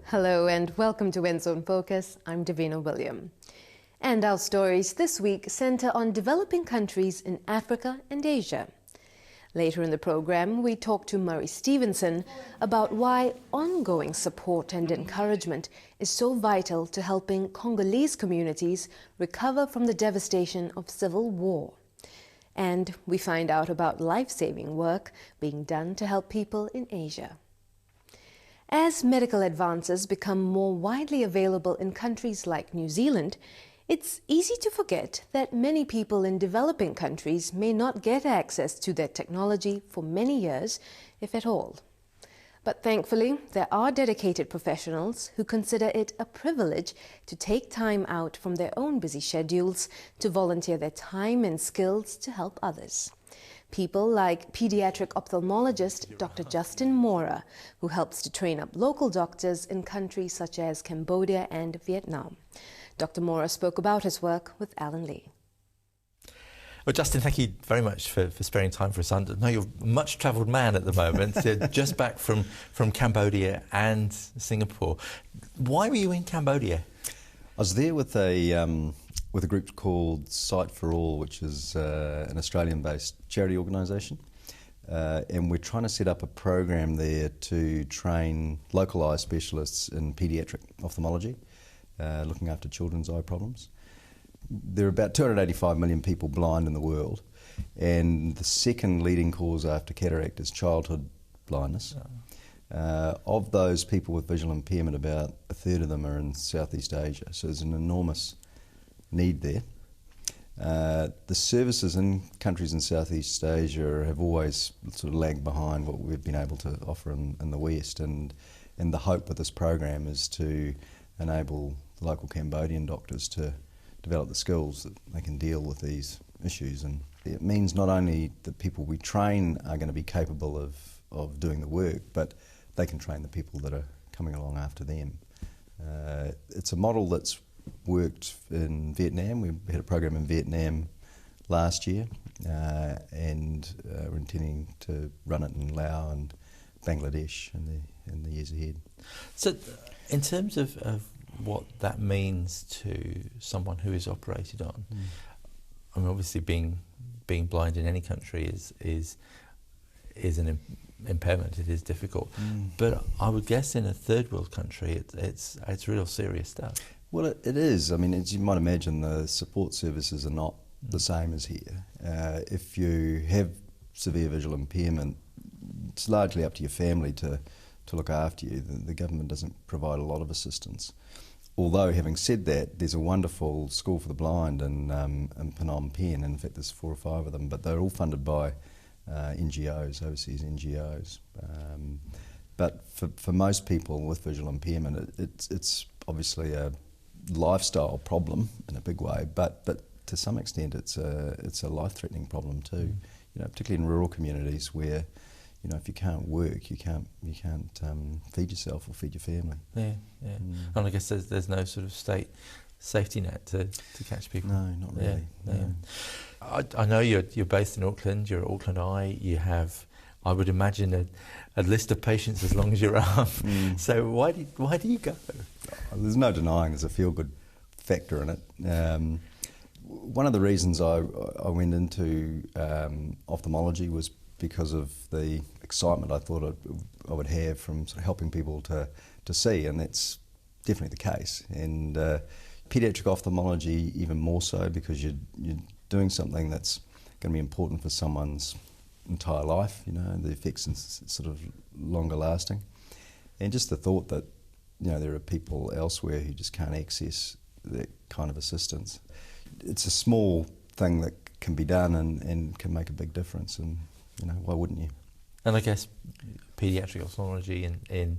Hello and welcome to Enzo in Focus. I'm Davina William. And our stories this week center on developing countries in Africa and Asia. Later in the program, we talk to Murray Stevenson about why ongoing support and encouragement is so vital to helping Congolese communities recover from the devastation of civil war. And we find out about life-saving work being done to help people in Asia. As medical advances become more widely available in countries like New Zealand, it's easy to forget that many people in developing countries may not get access to their technology for many years, if at all. But thankfully, there are dedicated professionals who consider it a privilege to take time out from their own busy schedules to volunteer their time and skills to help others. People like paediatric ophthalmologist Dr. Justin Mora, who helps to train up local doctors in countries such as Cambodia and Vietnam. Dr. Mora spoke about his work with Alan Lee. Well, Justin, thank you very much for sparing time for us. I know you're a much-travelled man at the moment, just back from Cambodia and Singapore. Why were you in Cambodia? I was there with a group called Sight for All, which is an Australian-based charity organisation. And we're trying to set up a program there to train local eye specialists in paediatric ophthalmology, looking after children's eye problems. There are about 285 million people blind in the world, and the second leading cause after cataract is childhood blindness. Of those people with visual impairment, about a third of them are in Southeast Asia, so there's an enormous need there. The services in countries in Southeast Asia have always sort of lagged behind what we've been able to offer in the West, and the hope with this program is to enable the local Cambodian doctors to develop the skills that they can deal with these issues. And it means not only that people we train are going to be capable of doing the work, but they can train the people that are coming along after them. It's a model that's worked in Vietnam. We had a program in Vietnam last year, and we're intending to run it in Laos and Bangladesh in the years ahead. So, in terms of what that means to someone who is operated on, I mean, obviously being blind in any country is an impairment. It is difficult, but I would guess in a third world country, it's real serious stuff. Well, it is. I mean, as you might imagine, the support services are not the same as here. If you have severe visual impairment, it's largely up to your family to look after you. The government doesn't provide a lot of assistance. Although, having said that, there's a wonderful school for the blind in Phnom Penh. In fact, there's 4 or 5 of them, but they're all funded by NGOs, overseas NGOs. But for most people with visual impairment, it's obviously a lifestyle problem in a big way, but to some extent it's a life-threatening problem too. You know, particularly in rural communities where, you know, if you can't work, you can't feed yourself or feed your family. Yeah. And I guess there's no sort of state safety net to catch people. No, not really. No. I know you're based in Auckland. You're at Auckland Eye. You have, I would imagine, a list of patients as long as your arm. So why do you go? There's no denying there's a feel-good factor in it. One of the reasons I went into ophthalmology was because of the excitement I thought I would have from sort of helping people to see, and that's definitely the case. And paediatric ophthalmology even more so, because you're doing something that's going to be important for someone's entire life. You know, the effects are sort of longer lasting, and just the thought that, you know, there are people elsewhere who just can't access that kind of assistance. It's a small thing that can be done and can make a big difference, and, you know, why wouldn't you? And I guess paediatric ophthalmology in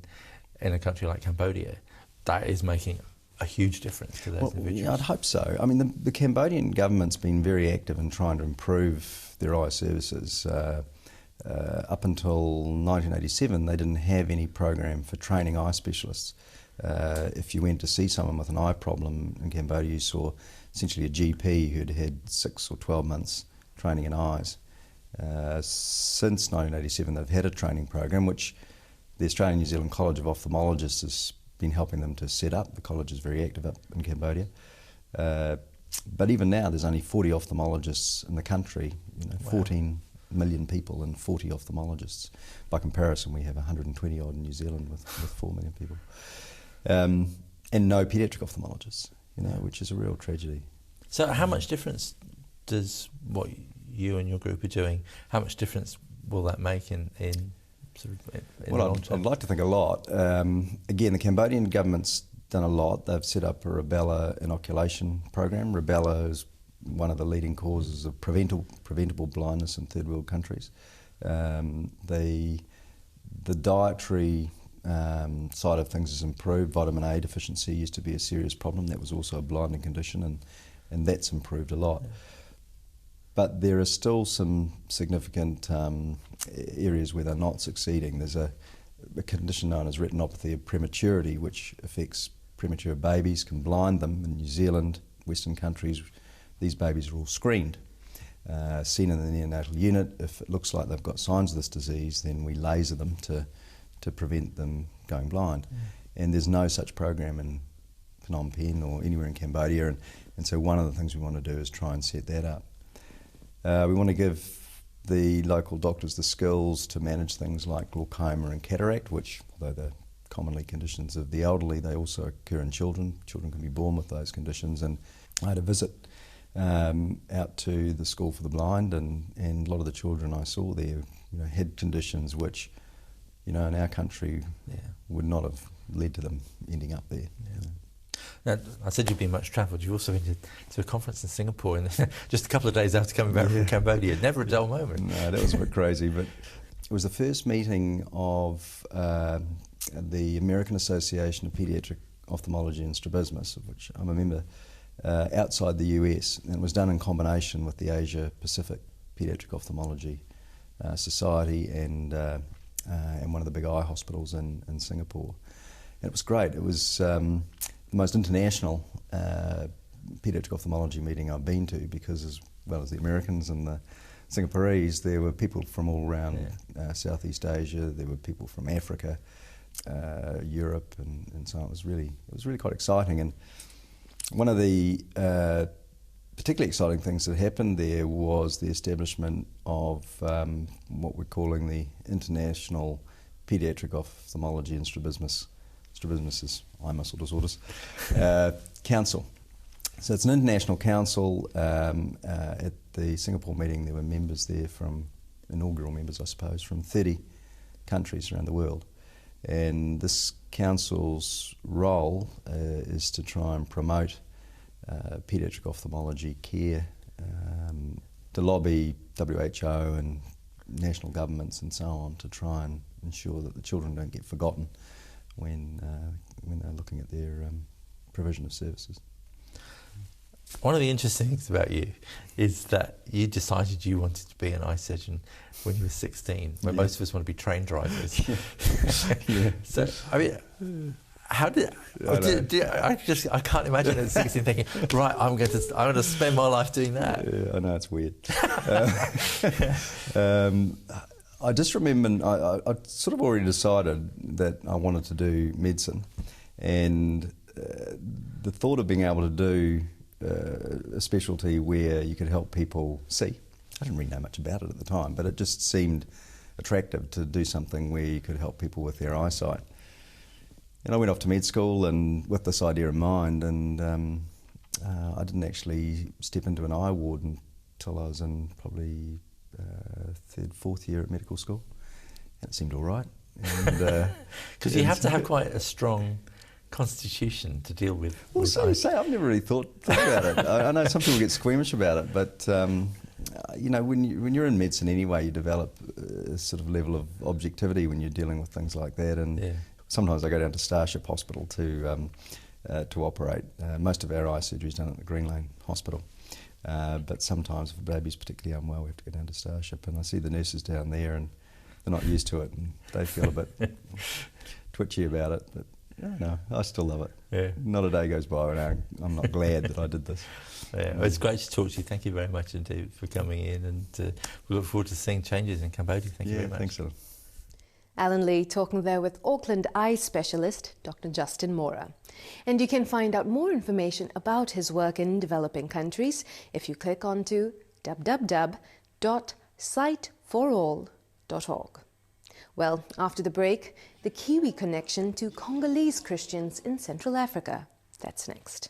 a country like Cambodia, that is making a huge difference to those individuals. Yeah, I'd hope so. I mean, the Cambodian government's been very active in trying to improve their eye services. Up until 1987, they didn't have any program for training eye specialists. If you went to see someone with an eye problem in Cambodia, you saw essentially a GP who'd had 6 or 12 months training in eyes. Since 1987, they've had a training program which the Australian New Zealand College of Ophthalmologists has been helping them to set up. The college is very active up in Cambodia. But even now, there's only 40 ophthalmologists in the country, Wow. 14 million people and 40 ophthalmologists. By comparison, we have 120 odd in New Zealand with 4 million people. And no paediatric ophthalmologists, which is a real tragedy. So how much difference does what you and your group are doing, how much difference will that make in sort of in the long term? I'd like to think a lot. Again, the Cambodian government's done a lot. They've set up a rubella inoculation program. Rubella is one of the leading causes of preventable blindness in third world countries. The dietary side of things has improved. Vitamin A deficiency used to be a serious problem. That was also a blinding condition, and that's improved a lot. Yeah. But there are still some significant areas where they're not succeeding. There's a condition known as retinopathy of prematurity, which affects premature babies, can blind them. In New Zealand, Western countries, these babies are all screened, seen in the neonatal unit. If it looks like they've got signs of this disease, then we laser them to prevent them going blind. And there's no such program in Phnom Penh or anywhere in Cambodia, and so one of the things we want to do is try and set that up. We want to give the local doctors the skills to manage things like glaucoma and cataract, which, although they're commonly conditions of the elderly, they also occur in children. Children can be born with those conditions. And I had a visit out to the School for the Blind, and a lot of the children I saw there had conditions which, in our country would not have led to them ending up there. Yeah. Now, I said you've been much travelled. You've also been to a conference in Singapore, and just a couple of days after coming back from Cambodia. Never a dull moment. No, that was a bit crazy, but it was the first meeting of the American Association of Paediatric Ophthalmology and Strabismus, of which I'm a member, outside the US, and it was done in combination with the Asia Pacific Paediatric Ophthalmology Society and one of the big eye hospitals in Singapore. And it was great. It was the most international paediatric ophthalmology meeting I've been to, because as well as the Americans and the Singaporeans, there were people from all around Southeast Asia. There were people from Africa, Europe, and so on. It was really quite exciting. And one of the particularly exciting things that happened there was the establishment of what we're calling the International Paediatric Ophthalmology and Strabismus is eye muscle disorders, council. So it's an international council. At the Singapore meeting, there were members there inaugural members, I suppose, from 30 countries around the world. And this council's role is to try and promote paediatric ophthalmology care, to lobby WHO and national governments and so on to try and ensure that the children don't get forgotten when they're looking at their provision of services. One of the interesting things about you is that you decided you wanted to be an eye surgeon when you were 16, when most of us want to be train drivers. So, I mean, how did I can't imagine at 16 thinking, right, I'm going to spend my life doing that. Yeah, I know, it's weird. I just remember I sort of already decided that I wanted to do medicine, and the thought of being able to do a specialty where you could help people see. I didn't really know much about it at the time, but it just seemed attractive to do something where you could help people with their eyesight. And I went off to med school and with this idea in mind, and I didn't actually step into an eye ward until I was in probably third, fourth year at medical school, and it seemed all right. Because you have to have quite a strong constitution to deal with. Well, so I've never really thought about it. I know some people get squeamish about it, but when you're in medicine anyway, you develop a sort of level of objectivity when you're dealing with things like that. And sometimes I go down to Starship Hospital to operate. Most of our eye surgery is done at the Green Lane Hospital, but sometimes if a baby's particularly unwell, we have to go down to Starship, and I see the nurses down there, and they're not used to it, and they feel a bit twitchy about it. But No, I still love it. Yeah. Not a day goes by when I'm not glad that I did this. Yeah, well, it's great to talk to you. Thank you very much indeed for coming in, and we look forward to seeing changes in Cambodia. Thank you very much. Thanks, Alan. Alan Lee talking there with Auckland eye specialist Dr. Justin Mora. And you can find out more information about his work in developing countries if you click onto www.sightforall.org. Well, after the break, the Kiwi connection to Congolese Christians in Central Africa. That's next.